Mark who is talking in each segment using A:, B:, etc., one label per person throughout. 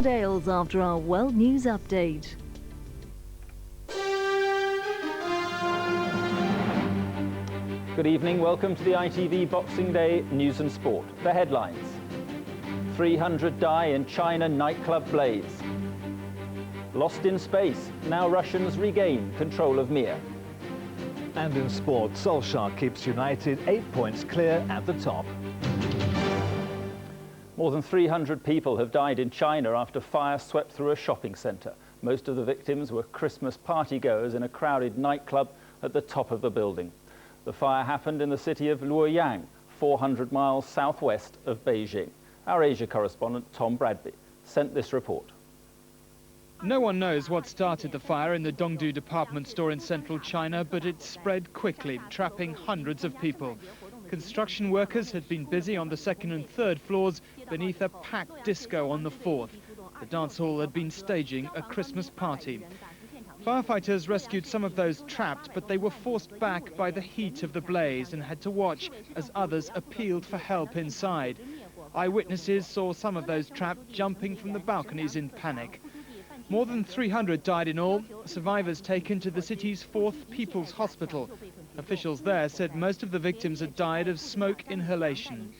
A: Emmerdale's after our World News Update.
B: Good evening, welcome to the ITV Boxing Day News and Sport. The headlines. 300 die in China nightclub blaze. Lost in space, now Russians regain control of Mir.
C: And in sport, Solskjaer keeps United 8 points clear at the top.
B: More than 300 people have died in China after fire swept through a shopping centre. Most of the victims were Christmas partygoers in a crowded nightclub at the top of the building. The fire happened in the city of Luoyang, 400 miles southwest of Beijing. Our Asia correspondent Tom Bradby sent this report.
D: No one knows what started the fire in the Dongdu department store in central China, but it spread quickly, trapping hundreds of people. Construction workers had been busy on the second and third floors beneath a packed disco on the fourth. The dance hall had been staging a Christmas party. Firefighters rescued some of those trapped, but they were forced back by the heat of the blaze and had to watch as others appealed for help inside. Eyewitnesses saw some of those trapped jumping from the balconies in panic. More than 300 died in all, survivors taken to the city's 4th People's Hospital. Officials there said most of the victims had died of smoke inhalation.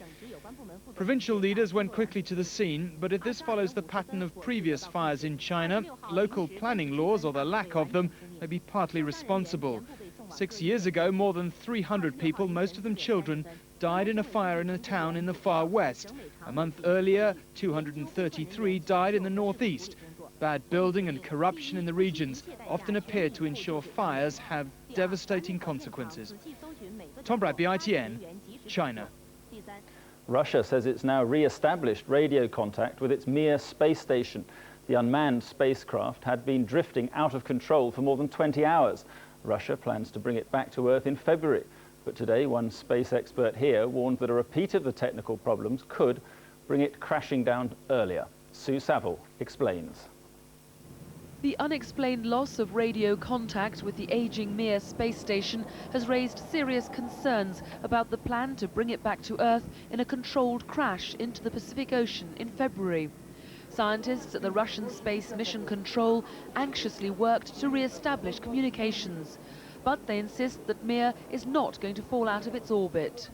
D: Provincial leaders went quickly to the scene, but if this follows the pattern of previous fires in China, local planning laws, or the lack of them, may be partly responsible. 6 years ago, more than 300 people, most of them children, died in a fire in a town in the far west. A month earlier, 233 died in the northeast. Bad building and corruption in the regions often appear to ensure fires have devastating consequences. Tom Bradby, ITN, China.
B: Russia says it's now re-established radio contact with its Mir space station. The unmanned spacecraft had been drifting out of control for more than 20 hours. Russia plans to bring it back to Earth in February. But today, one space expert here warned that a repeat of the technical problems could bring it crashing down earlier. Sue Saville explains.
E: The unexplained loss of radio contact with the aging Mir space station has raised serious concerns about the plan to bring it back to Earth in a controlled crash into the Pacific Ocean in February. Scientists at the Russian Space Mission Control anxiously worked to re-establish communications, but they insist that Mir is not going to fall out of its orbit.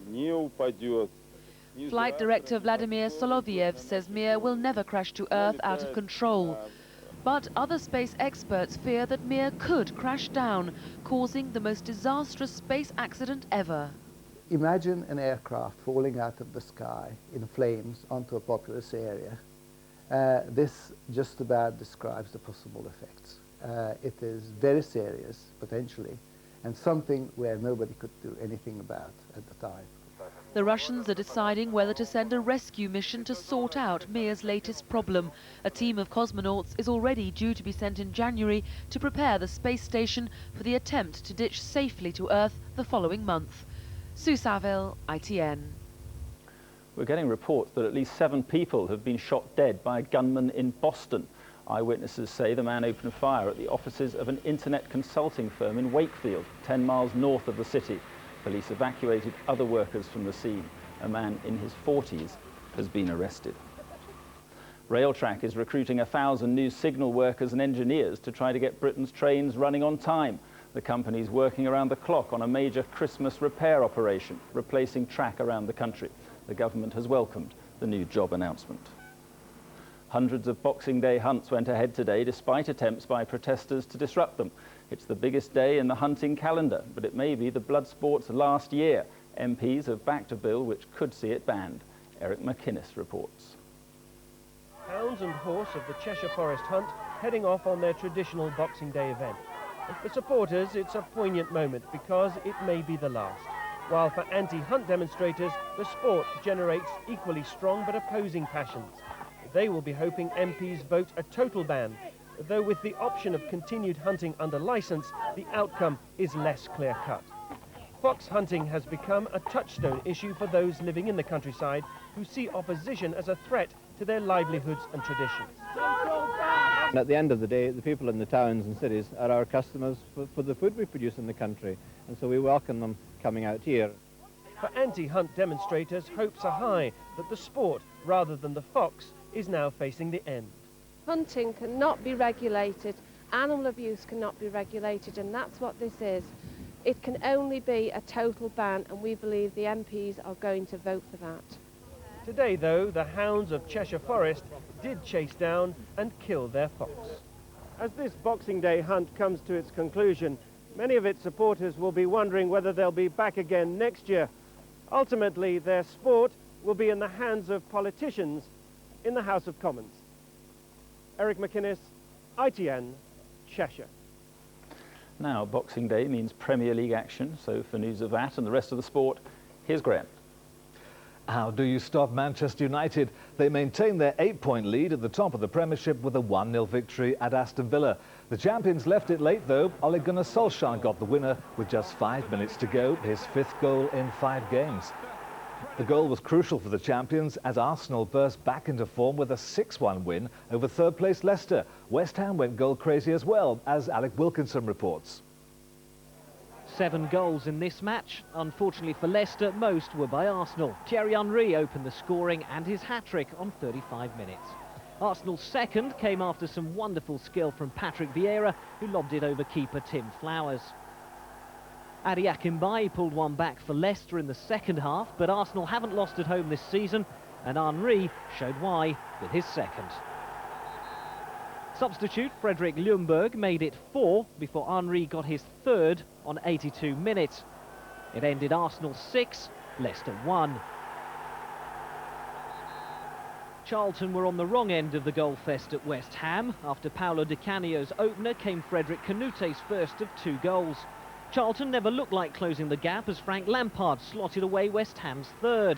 E: Flight Director Vladimir Soloviev says Mir will never crash to Earth out of control. But other space experts fear that Mir could crash down, causing the most disastrous space accident ever.
F: Imagine an aircraft falling out of the sky in flames onto a populous area. This just about describes the possible effects. It is very serious, potentially, and something where nobody could do anything about at the time.
E: The Russians are deciding whether to send a rescue mission to sort out Mir's latest problem. A team of cosmonauts is already due to be sent in January to prepare the space station for the attempt to ditch safely to Earth the following month. Sue Saville, ITN.
B: We're getting reports that at least 7 people have been shot dead by a gunman in Boston. Eyewitnesses say the man opened fire at the offices of an internet consulting firm in Wakefield, 10 miles north of the city. Police evacuated other workers from the scene. A man in his 40s has been arrested. Railtrack is recruiting 1,000 new signal workers and engineers to try to get Britain's trains running on time. The company's working around the clock on a major Christmas repair operation, replacing track around the country. The government has welcomed the new job announcement. Hundreds of Boxing Day hunts went ahead today despite attempts by protesters to disrupt them. It's the biggest day in the hunting calendar, but it may be the blood sport's last year. MPs have backed a bill which could see it banned. Eric MacInnes reports.
G: Hounds and horse of the Cheshire Forest Hunt heading off on their traditional Boxing Day event. And for supporters, it's a poignant moment because it may be the last. While for anti-hunt demonstrators, the sport generates equally strong but opposing passions. They will be hoping MPs vote a total ban, though with the option of continued hunting under licence, the outcome is less clear-cut. Fox hunting has become a touchstone issue for those living in the countryside who see opposition as a threat to their livelihoods and traditions.
H: At the end of the day, the people in the towns and cities are our customers for the food we produce in the country, and so we welcome them coming out here.
G: For anti-hunt demonstrators, hopes are high that the sport, rather than the fox, is now facing the end.
I: Hunting cannot be regulated, animal abuse cannot be regulated, and that's what this is. It can only be a total ban, and we believe the MPs are going to vote for that.
G: Today, though, the hounds of Cheshire Forest did chase down and kill their fox. As this Boxing Day hunt comes to its conclusion, many of its supporters will be wondering whether they'll be back again next year. Ultimately, their sport will be in the hands of politicians in the House of Commons. Eric MacInnes, ITN, Cheshire.
B: Now, Boxing Day means Premier League action, so for news of that and the rest of the sport, here's Graham.
C: How do you stop Manchester United? They maintain their 8-point lead at the top of the Premiership with a 1-0 victory at Aston Villa. The champions left it late though. Ole Gunnar Solskjaer got the winner with just 5 minutes to go, his 5th goal in 5 games. The goal was crucial for the champions as Arsenal burst back into form with a 6-1 win over third-place Leicester. West Ham went goal crazy as well, as Alec Wilkinson reports.
J: 7 goals in this match. Unfortunately for Leicester, most were by Arsenal. Thierry Henry opened the scoring and his hat-trick on 35 minutes. Arsenal's second came after some wonderful skill from Patrick Vieira, who lobbed it over keeper Tim Flowers. Adi Akinbaye pulled one back for Leicester in the second half, but Arsenal haven't lost at home this season, and Henry showed why with his second. Substitute Frederick Ljungberg made it 4 before Henry got his 3rd on 82 minutes. It ended Arsenal 6, Leicester 1. Charlton were on the wrong end of the goal fest at West Ham. After Paolo Di Canio's opener came Frederick Canute's first of 2 goals. Charlton never looked like closing the gap as Frank Lampard slotted away West Ham's 3rd.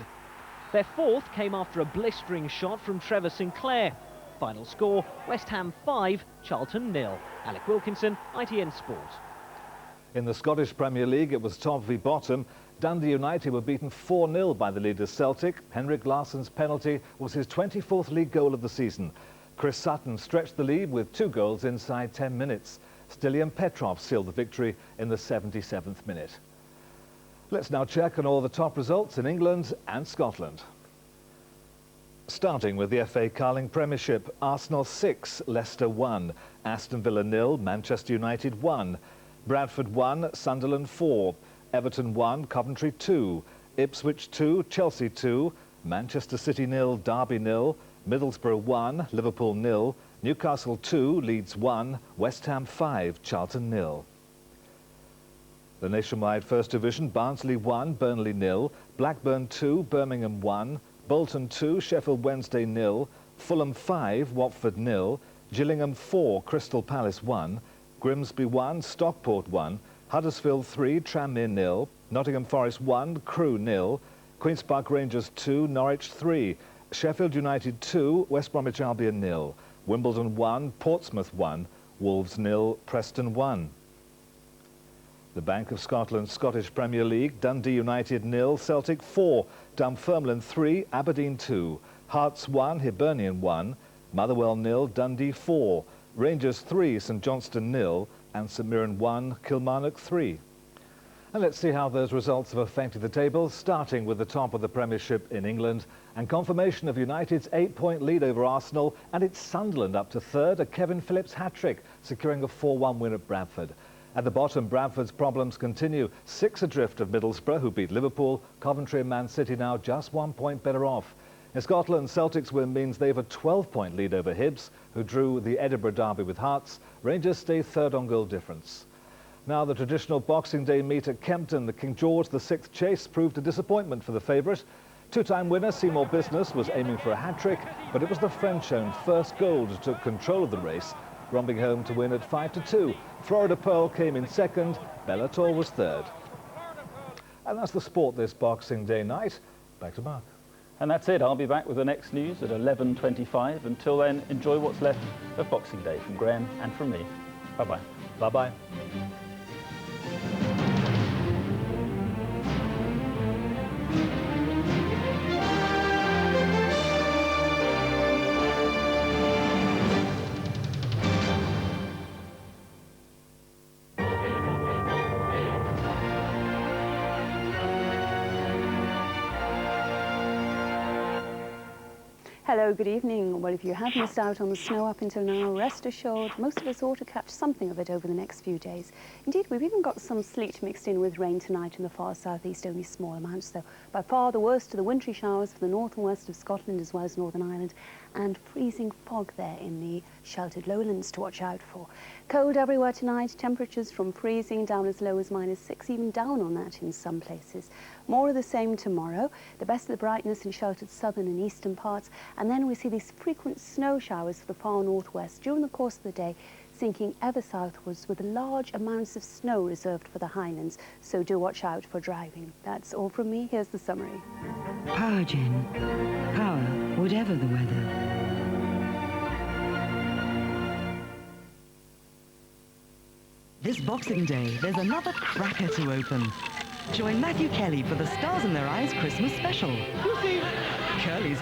J: Their 4th came after a blistering shot from Trevor Sinclair. Final score, West Ham 5, Charlton 0. Alec Wilkinson, ITN Sport.
C: In the Scottish Premier League, it was top v bottom. Dundee United were beaten 4-0 by the leaders Celtic. Henrik Larsson's penalty was his 24th league goal of the season. Chris Sutton stretched the lead with 2 goals inside 10 minutes. Stilian Petrov sealed the victory in the 77th minute. Let's now check on all the top results in England and Scotland. Starting with the FA Carling Premiership, Arsenal 6, Leicester 1, Aston Villa 0, Manchester United 1, Bradford 1, Sunderland 4, Everton 1, Coventry 2, Ipswich 2, Chelsea 2, Manchester City 0, Derby 0, Middlesbrough 1, Liverpool 0, Newcastle 2, Leeds 1, West Ham 5, Charlton 0. The nationwide First Division, Barnsley 1, Burnley 0, Blackburn 2, Birmingham 1, Bolton 2, Sheffield Wednesday 0, Fulham 5, Watford 0, Gillingham 4, Crystal Palace 1, Grimsby 1, Stockport 1, Huddersfield 3, Tranmere 0, Nottingham Forest 1, Crewe 0, Queen's Park Rangers 2, Norwich 3, Sheffield United 2, West Bromwich Albion 0, Wimbledon 1, Portsmouth 1, Wolves 0, Preston 1. The Bank of Scotland Scottish Premier League, Dundee United 0, Celtic 4, Dunfermline 3, Aberdeen 2, Hearts 1, Hibernian 1, Motherwell 0, Dundee 4, Rangers 3, St Johnstone 0, and St Mirren 1, Kilmarnock 3. And let's see how those results have affected the table, starting with the top of the Premiership in England and confirmation of United's 8-point lead over Arsenal and its Sunderland up to 3rd, a Kevin Phillips hat-trick, securing a 4-1 win at Bradford. At the bottom, Bradford's problems continue. 6 adrift of Middlesbrough, who beat Liverpool. Coventry and Man City now just 1 point better off. In Scotland, Celtic's win means they have a 12-point lead over Hibs, who drew the Edinburgh derby with Hearts. Rangers stay 3rd on goal difference. Now the traditional Boxing Day meet at Kempton. The King George VI chase proved a disappointment for the favourite. 2-time winner Seymour Business was aiming for a hat-trick, but it was the French-owned First Gold who took control of the race, romping home to win at 5-2. Florida Pearl came in 2nd, Bellator was 3rd. And that's the sport this Boxing Day night. Back to Mark.
B: And that's it. I'll be back with the next news at 11:25. Until then, enjoy what's left of Boxing Day from Graham and from me. Bye-bye.
C: Bye-bye.
K: Hello, good evening. Well, if you have missed out on the snow up until now, rest assured, most of us ought to catch something of it over the next few days. Indeed, we've even got some sleet mixed in with rain tonight in the far southeast, only small amounts though. By far the worst are the wintry showers for the north and west of Scotland as well as Northern Ireland, and freezing fog there in the sheltered lowlands to watch out for. Cold everywhere tonight, temperatures from freezing down as low as -6, even down on that in some places. More of the same tomorrow, the best of the brightness in sheltered southern and eastern parts, and then we see these frequent snow showers for the far northwest during the course of the day, sinking ever southwards with large amounts of snow reserved for the highlands, so do watch out for driving. That's all from me. Here's the summary.
L: Power Gen. Power, whatever the weather. This Boxing Day, there's another cracker to open. Join Matthew Kelly for the Stars in Their Eyes Christmas special. Curly's